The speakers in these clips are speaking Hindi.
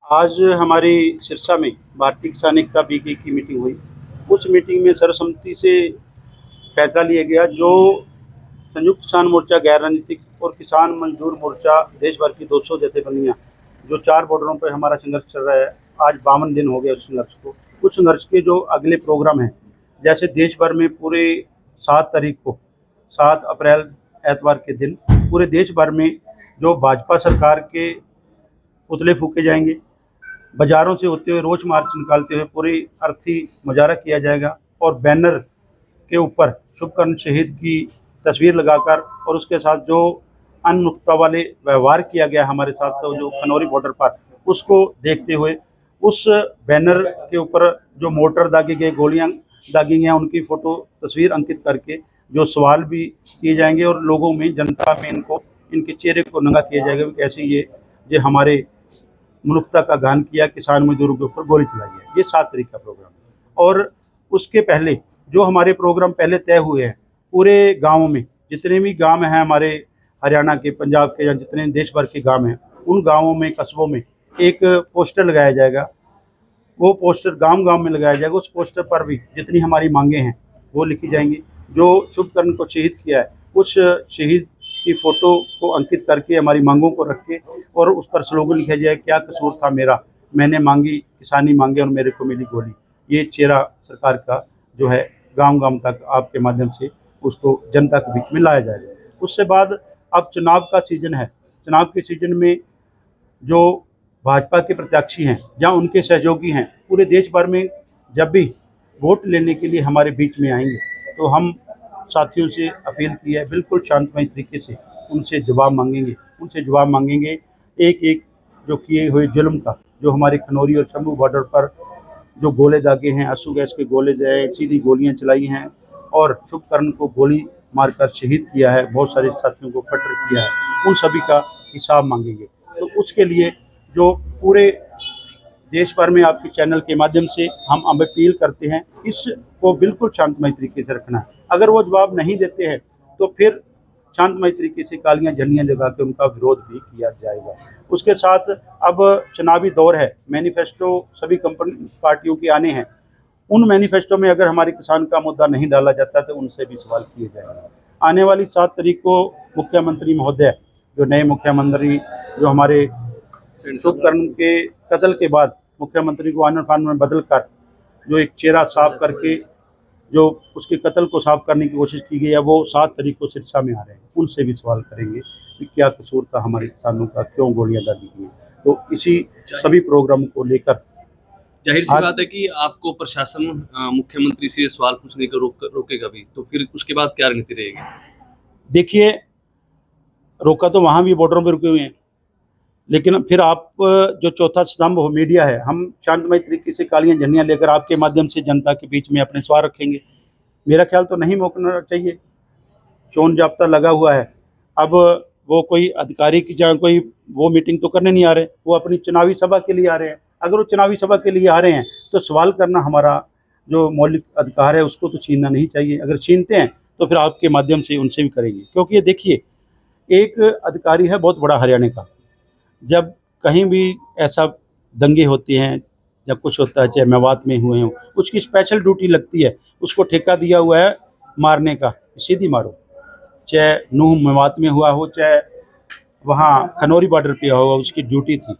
आज हमारी सिरसा में भारतीय किसान एकता बीके की मीटिंग हुई। उस मीटिंग में सर्वसम्मति से फैसला लिया गया जो संयुक्त किसान मोर्चा गैर राजनीतिक और किसान मजदूर मोर्चा देश भर की 200 जथेबंदियां जो 4 बॉर्डरों पर हमारा संघर्ष चल रहा है। आज 52 दिन हो गए उस संघर्ष को। उस संघर्ष के जो अगले प्रोग्राम हैं, जैसे देश भर में पूरे 7 तारीख को 7 अप्रैल एतवार के दिन पूरे देश भर में जो भाजपा सरकार के पुतले फूके जाएंगे, बाजारों से होते हुए रोष मार्च निकालते हुए पूरी अर्थी मुजाहरा किया जाएगा और बैनर के ऊपर शुभकर्ण शहीद की तस्वीर लगाकर और उसके साथ जो अनमुक्ता वाले व्यवहार किया गया हमारे साथ तो जो खनौरी बॉर्डर पर, उसको देखते हुए उस बैनर के ऊपर जो मोर्टर दागे गए, गोलियां दागी गई, उनकी फ़ोटो तस्वीर अंकित करके जो सवाल भी किए जाएंगे और लोगों में, जनता में इनके चेहरे को नंगा किया जाएगा कि कैसे ये हमारे मनुष्यता का गान किया, किसान मजदूरों के ऊपर गोली चलाई है। ये 7 तारीख का प्रोग्राम है। और उसके पहले जो हमारे प्रोग्राम पहले तय हुए हैं, पूरे गाँव में जितने भी गांव हैं हमारे हरियाणा के, पंजाब के या जितने देश भर के गांव हैं, उन गांवों में, कस्बों में एक पोस्टर लगाया जाएगा। वो पोस्टर गांव-गांव में लगाया जाएगा। उस पोस्टर पर भी जितनी हमारी मांगे हैं वो लिखी जाएंगी। जो शुभकर्ण को शहीद किया है, उस शहीद की फ़ोटो को अंकित करके हमारी मांगों को रख के और उस पर स्लोगन लिखा जाए, क्या कसूर था मेरा, मैंने मांगी किसानी मांगे और मेरे को मिली गोली। ये चेहरा सरकार का जो है गांव-गांव तक आपके माध्यम से उसको जनता के बीच में लाया जाएगा। उससे बाद अब चुनाव का सीज़न है। चुनाव के सीज़न में जो भाजपा के प्रत्याशी हैं या उनके सहयोगी हैं, पूरे देश भर में जब भी वोट लेने के लिए हमारे बीच में आएंगे तो हम साथियों से अपील की है, बिल्कुल शांतमय तरीके से उनसे जवाब मांगेंगे एक एक जो किए हुए जुल्म का, जो हमारे खनौरी और शंभू बॉर्डर पर जो गोले दागे हैं, आंसू गैस के गोले दागे, सीधी गोलियां चलाई हैं और शुभकर्ण को गोली मारकर शहीद किया है, बहुत सारे साथियों को फटर किया है, उन सभी का हिसाब मांगेंगे। तो उसके लिए जो पूरे देश भर में आपके चैनल के माध्यम से हम अपील करते हैं, इसको बिल्कुल शांतमय तरीके से रखना है। अगर वो जवाब नहीं देते हैं तो फिर शांतमय तरीके से कालियां झंडियां जगा के उनका विरोध भी किया जाएगा। उसके साथ अब चुनावी दौर है, मैनिफेस्टो सभी पार्टियों के आने हैं। उन मैनिफेस्टो में अगर हमारे किसान का मुद्दा नहीं डाला जाता तो उनसे भी सवाल किए जाएंगे। आने वाली 7 तारीख को मुख्यमंत्री महोदय, जो नए मुख्यमंत्री, जो हमारे शुभकर्ण के कत्ल के बाद मुख्यमंत्री को आनन फानन में बदल कर जो एक चेहरा साफ करके जो उसके कत्ल को साफ करने की कोशिश की गई है, वो 7 तारीख को सिरसा में आ रहे हैं। उनसे भी सवाल करेंगे कि क्या कसूर था हमारे किसानों का, क्यों गोलियां दागी गई। तो इसी सभी प्रोग्राम को लेकर जाहिर सी बात है कि आपको प्रशासन मुख्यमंत्री से सवाल पूछने को रोकेगा भी, तो फिर उसके बाद क्या रणनीति रहेगी? देखिए, रोका तो वहाँ भी बॉर्डरों पर रुके हुए हैं, लेकिन फिर आप जो चौथा स्तंभ हो मीडिया है, हम शांतमय तरीके से कालियां झंडियां लेकर आपके माध्यम से जनता के बीच में अपने सवाल रखेंगे। मेरा ख्याल तो नहीं मोड़ना चाहिए, चोन जाब्ता लगा हुआ है। अब वो कोई आधिकारिक या कोई वो मीटिंग तो करने नहीं आ रहे, वो अपनी चुनावी सभा के लिए आ रहे हैं। अगर वो चुनावी सभा के लिए आ रहे हैं तो सवाल करना हमारा जो मौलिक अधिकार है उसको तो छीनना नहीं चाहिए। अगर छीनते हैं तो फिर आपके माध्यम से उनसे भी करेंगे, क्योंकि ये देखिए, एक अधिकारी है बहुत बड़ा हरियाणा का, जब कहीं भी ऐसा दंगे होते हैं, जब कुछ होता है, चाहे मेवात में हुए हों, उसकी स्पेशल ड्यूटी लगती है, उसको ठेका दिया हुआ है मारने का, सीधी मारो। चाहे नूह मेवात में हुआ हो, चाहे वहाँ खनौरी बॉर्डर पे हुआ, उसकी ड्यूटी थी।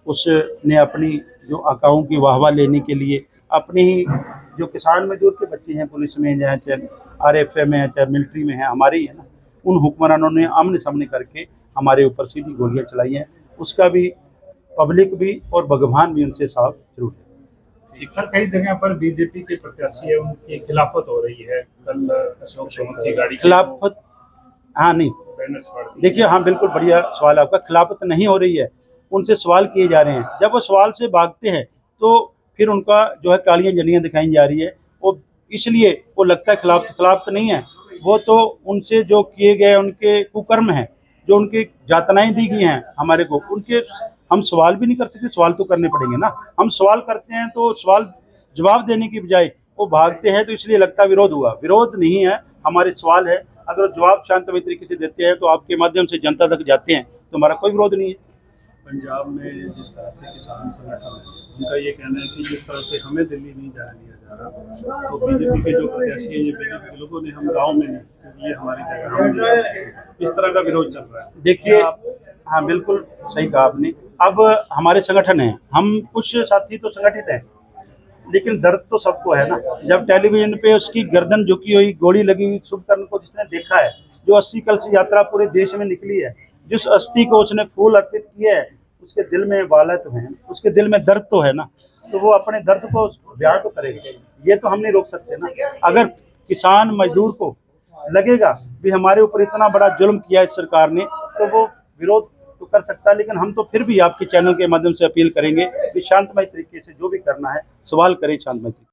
उसने अपनी जो आकाओं की वाहवा लेने के लिए अपने ही जो किसान मजदूर के बच्चे हैं, पुलिस में हैं, चाहे आरएफए में हैं, चाहे मिलिट्री में हैं, हमारे ही है ना, उन हुक्मरानों ने आमने सामने करके हमारे ऊपर सीधी गोलियां चलाई हैं। उसका भी पब्लिक भी और भगवान भी उनसे साफ जरूर है। सर, कई जगह पर बीजेपी के प्रत्याशी है, उनकी खिलाफत हो रही है। कल अशोक गहलोत की गाड़ी खिलाफत, हाँ नहीं, देखिए, हाँ बिल्कुल बढ़िया सवाल आपका। खिलाफत नहीं हो रही है, उनसे सवाल किए जा रहे हैं। जब वो सवाल से भागते हैं तो फिर उनका जो है कालियां झंडियां दिखाई जा रही है। वो इसलिए वो लगता है खिलाफत नहीं है, वो तो उनसे जो किए गए उनके कुकर्म हैं, जो उनकी यातनाएं दी गई हैं हमारे को, उनके हम सवाल भी नहीं कर सकते, सवाल तो करने पड़ेंगे ना। हम सवाल करते हैं तो सवाल जवाब देने की बजाय वो भागते हैं, तो इसलिए लगता है विरोध हुआ। विरोध नहीं है, हमारे सवाल है। अगर जवाब शांतमय तरीके से देते हैं तो आपके माध्यम से जनता तक जाते हैं तो हमारा कोई विरोध नहीं है। पंजाब में जिस तरह से किसान संगठन है, उनका ये कहना है कि जिस तरह से हमें दिल्ली नहीं जाने दिया जा रहा, तो बीजेपी के जो प्रत्याशी है, ये बीजेपी के लोगों ने हम गांव में नहीं, क्योंकि ये हमारी जगह हम नहीं, इस तरह का विरोध चल रहा है। देखिए, हाँ बिल्कुल सही कहा आपने। अब हमारे संगठन है, हम कुछ साथी तो संगठित हैं, लेकिन दर्द तो सबको है ना। जब टेलीविजन पे उसकी गर्दन झुकी हुई, गोली लगी हुई शुभकर्ण को जिसने देखा है, जो 80 कलश यात्रा पूरे देश में निकली है, जिस अस्थि को उसने फूल अर्पित किए है, उसके दिल में वाला तो है, उसके दिल में दर्द तो है ना, तो वो अपने दर्द को बयां तो करेगा। ये तो हम नहीं रोक सकते ना। अगर किसान मजदूर को लगेगा भी हमारे ऊपर इतना बड़ा जुल्म किया इस सरकार ने, तो वो विरोध तो कर सकता है, लेकिन हम तो फिर भी आपके चैनल के माध्यम से अपील करेंगे कि शांतमय तरीके से जो भी करना है सवाल करें शांतमय तरीके से।